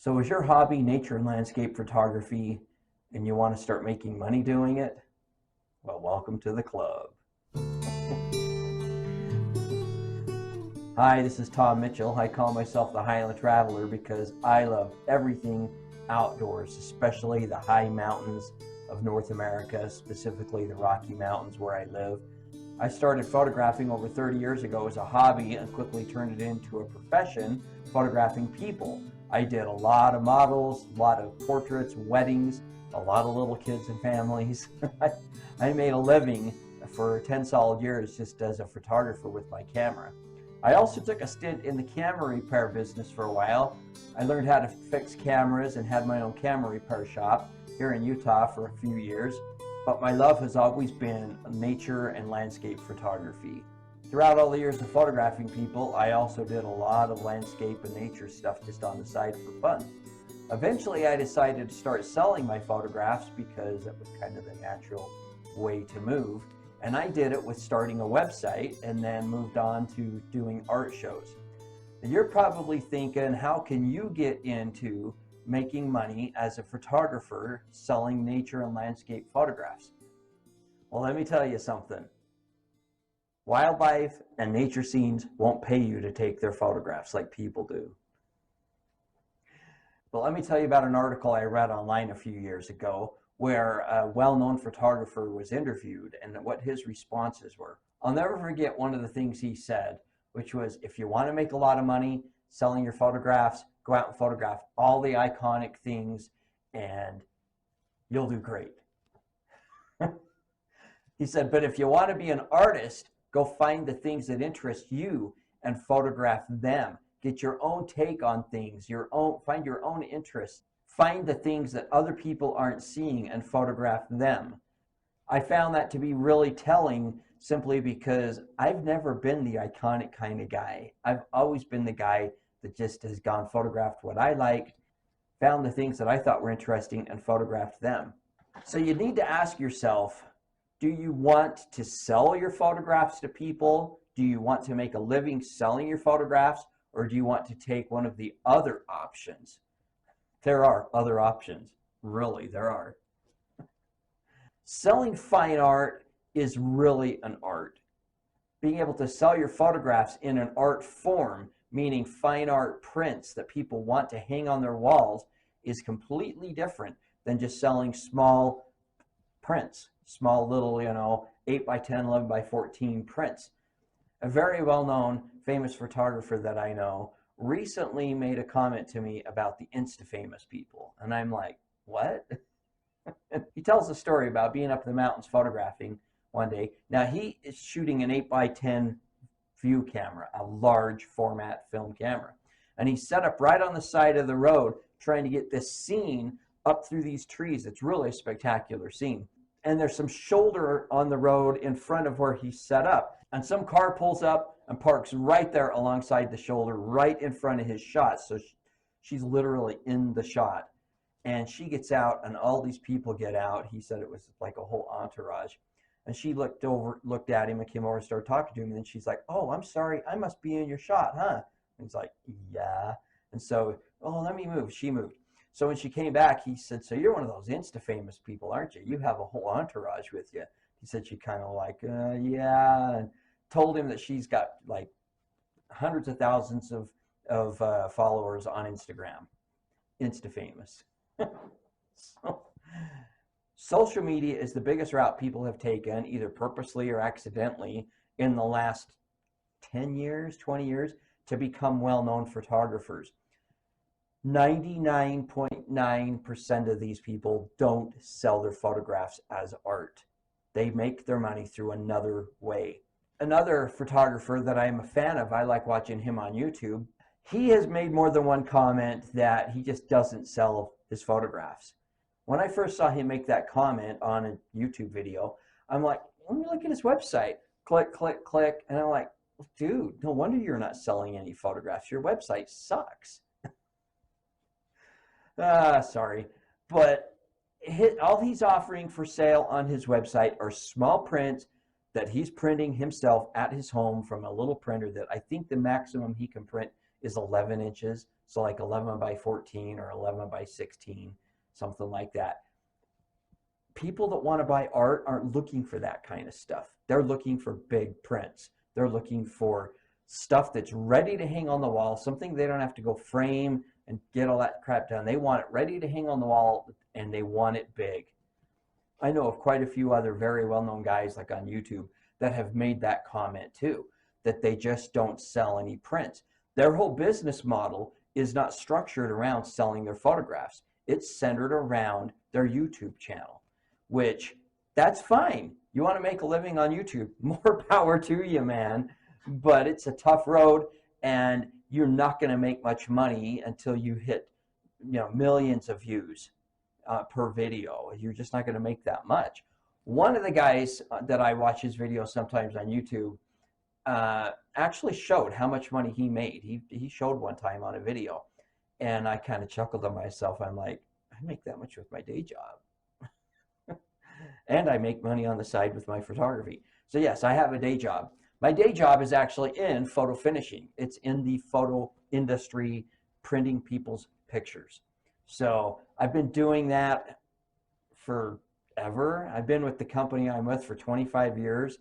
So is your hobby nature and landscape photography and you want to start making money doing it? Well, welcome to the club. Hi, this is Tom Mitchell. I call myself the Highland Traveler because I love everything outdoors, especially the high mountains of North America, specifically the Rocky Mountains where I live. I started photographing over 30 years ago as a hobby and quickly turned it into a profession, photographing people. I did a lot of models, a lot of portraits, weddings, a lot of little kids and families. I made a living for 10 solid years just as a photographer with my camera. I also took a stint in the camera repair business for a while. I learned how to fix cameras and had my own camera repair shop here in Utah for a few years. But my love has always been nature and landscape photography. Throughout all the years of photographing people, I also did a lot of landscape and nature stuff just on the side for fun. Eventually, I decided to start selling my photographs because that was kind of the natural way to move. And I did it with starting a website and then moved on to doing art shows. And you're probably thinking, how can you get into making money as a photographer selling nature and landscape photographs? Well, let me tell you something. Wildlife and nature scenes won't pay you to take their photographs like people do. But let me tell you about an article I read online a few years ago where a well-known photographer was interviewed and what his responses were. I'll never forget one of the things he said, which was, if you want to make a lot of money selling your photographs, go out and photograph all the iconic things and you'll do great. He said, but if you want to be an artist, go find the things that interest you and photograph them. Get your own take on things, find your own interests. Find the things that other people aren't seeing and photograph them. I found that to be really telling simply because I've never been the iconic kind of guy. I've always been the guy that just has gone photographed what I liked, found the things that I thought were interesting and photographed them. So you need to ask yourself, do you want to sell your photographs to people? Do you want to make a living selling your photographs? Or do you want to take one of the other options? There are other options. Really, there are. Selling fine art is really an art. Being able to sell your photographs in an art form, meaning fine art prints that people want to hang on their walls, is completely different than just selling small prints, small little, 8 by 10, 11 by 14 prints. A very well-known, famous photographer that I know recently made a comment to me about the Insta-famous people. And I'm like, what? He tells a story about being up in the mountains photographing one day. Now, he is shooting an 8 by 10 view camera, a large format film camera. And he's set up right on the side of the road trying to get this scene up through these trees. It's really a spectacular scene. And there's some shoulder on the road in front of where he's set up. And some car pulls up and parks right there alongside the shoulder, right in front of his shot. So she's literally in the shot. And she gets out and all these people get out. He said it was like a whole entourage. And she looked at him and came over and started talking to him. And then she's like, oh, I'm sorry, I must be in your shot, huh? And he's like, yeah. And so, oh, let me move. She moved. So when she came back, he said, so you're one of those Insta-famous people, aren't you? You have a whole entourage with you. He said she kind of like, yeah, and told him that she's got like hundreds of thousands of followers on Instagram. Insta-famous. So, social media is the biggest route people have taken, either purposely or accidentally, in the last 10 years, 20 years, to become well-known photographers. 99.9% of these people don't sell their photographs as art. They make their money through another way. Another photographer that I'm a fan of, I like watching him on YouTube, he has made more than one comment that he just doesn't sell his photographs. When I first saw him make that comment on a YouTube video, I'm like, let me look at his website. Click, click, click. And I'm like, dude, no wonder you're not selling any photographs. Your website sucks. Sorry. But all he's offering for sale on his website are small prints that he's printing himself at his home from a little printer that I think the maximum he can print is 11 inches. So like 11 by 14 or 11 by 16, something like that. People that want to buy art aren't looking for that kind of stuff. They're looking for big prints. They're looking for stuff that's ready to hang on the wall, something they don't have to go frame and get all that crap done. They want it ready to hang on the wall, and they want it big. I know of quite a few other very well-known guys like on YouTube that have made that comment too, that they just don't sell any prints. Their whole business model is not structured around selling their photographs. It's centered around their YouTube channel, which that's fine. You want to make a living on YouTube, more power to you, man. But it's a tough road, and you're not going to make much money until you hit, millions of views per video. You're just not going to make that much. One of the guys that I watch his videos sometimes on YouTube actually showed how much money he made. He showed one time on a video, and I kind of chuckled to myself. I'm like, I make that much with my day job. And I make money on the side with my photography. So yes, I have a day job. My day job is actually in photo finishing. It's in the photo industry, printing people's pictures. So I've been doing that forever. I've been with the company I'm with for 25 years.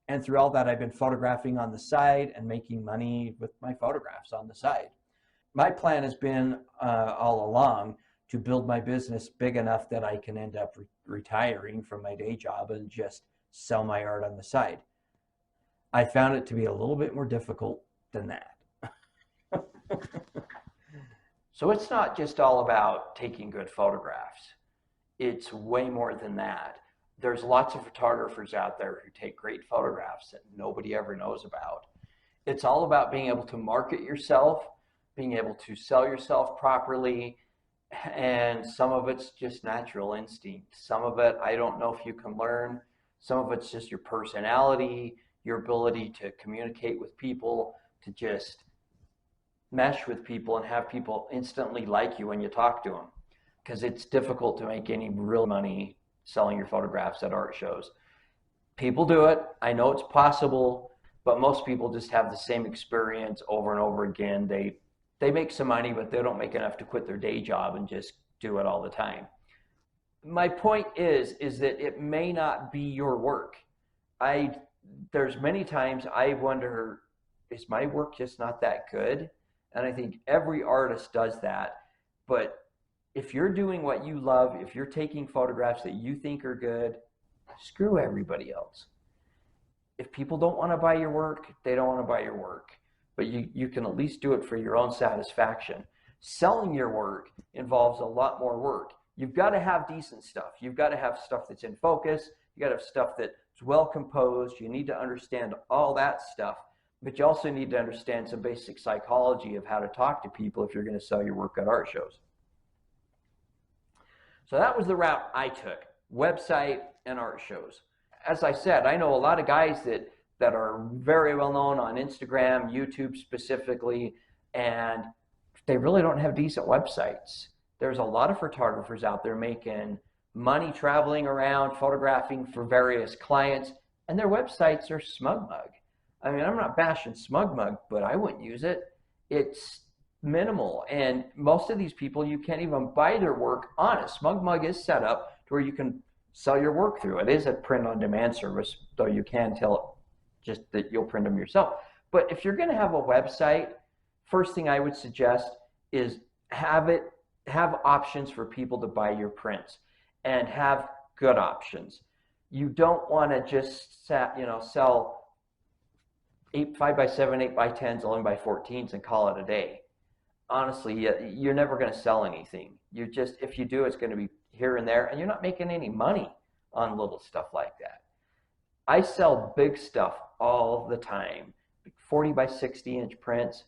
And through all that, I've been photographing on the side and making money with my photographs on the side. My plan has been all along to build my business big enough that I can end up retiring from my day job and just sell my art on the side. I found it to be a little bit more difficult than that. So it's not just all about taking good photographs. It's way more than that. There's lots of photographers out there who take great photographs that nobody ever knows about. It's all about being able to market yourself, being able to sell yourself properly, and some of it's just natural instinct. Some of it, I don't know if you can learn. Some of it's just your personality, your ability to communicate with people, to just mesh with people and have people instantly like you when you talk to them. Because it's difficult to make any real money selling your photographs at art shows. People do it. I know it's possible, but most people just have the same experience over and over again. They make some money, but they don't make enough to quit their day job and just do it all the time. My point is that it may not be your work. There's many times I wonder, is my work just not that good? And I think every artist does that. But if you're doing what you love, if you're taking photographs that you think are good, screw everybody else. If people don't want to buy your work, they don't want to buy your work. But you can at least do it for your own satisfaction. Selling your work involves a lot more work. You've got to have decent stuff. You've got to have stuff that's in focus. You got to have stuff that's well composed. You need to understand all that stuff. But you also need to understand some basic psychology of how to talk to people if you're going to sell your work at art shows. So that was the route I took, website and art shows. As I said, I know a lot of guys that are very well known on Instagram, YouTube specifically, and they really don't have decent websites. There's a lot of photographers out there making money traveling around, photographing for various clients, and their websites are SmugMug. I mean, I'm not bashing SmugMug, but I wouldn't use it. It's minimal, and most of these people, you can't even buy their work on it. SmugMug is set up to where you can sell your work through. It is a print-on-demand service, though you can tell it just that you'll print them yourself. But if you're going to have a website, first thing I would suggest is have options for people to buy your prints, and have good options. You don't want to just sell 5x7, 8x10s, 11x14s and call it a day. Honestly, you're never going to sell anything. If you do, it's going to be here and there, and you're not making any money on little stuff like that. I sell big stuff all the time, 40x60-inch prints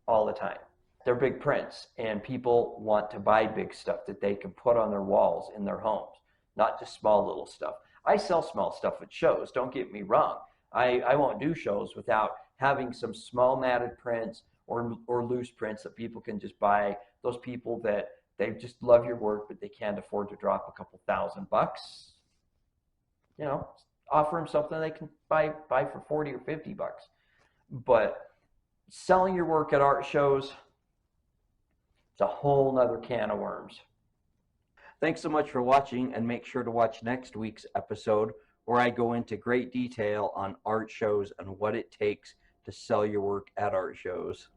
all the time. They're big prints, and people want to buy big stuff that they can put on their walls in their homes, not just small little stuff. I sell small stuff at shows, don't get me wrong. I won't do shows without having some small matted prints or loose prints that people can just buy. Those people that they just love your work, but they can't afford to drop a couple $1,000. Offer them something they can buy for 40 or 50 bucks. But selling your work at art shows, It's a whole nother can of worms. Thanks so much for watching, and make sure to watch next week's episode where I go into great detail on art shows and what it takes to sell your work at art shows.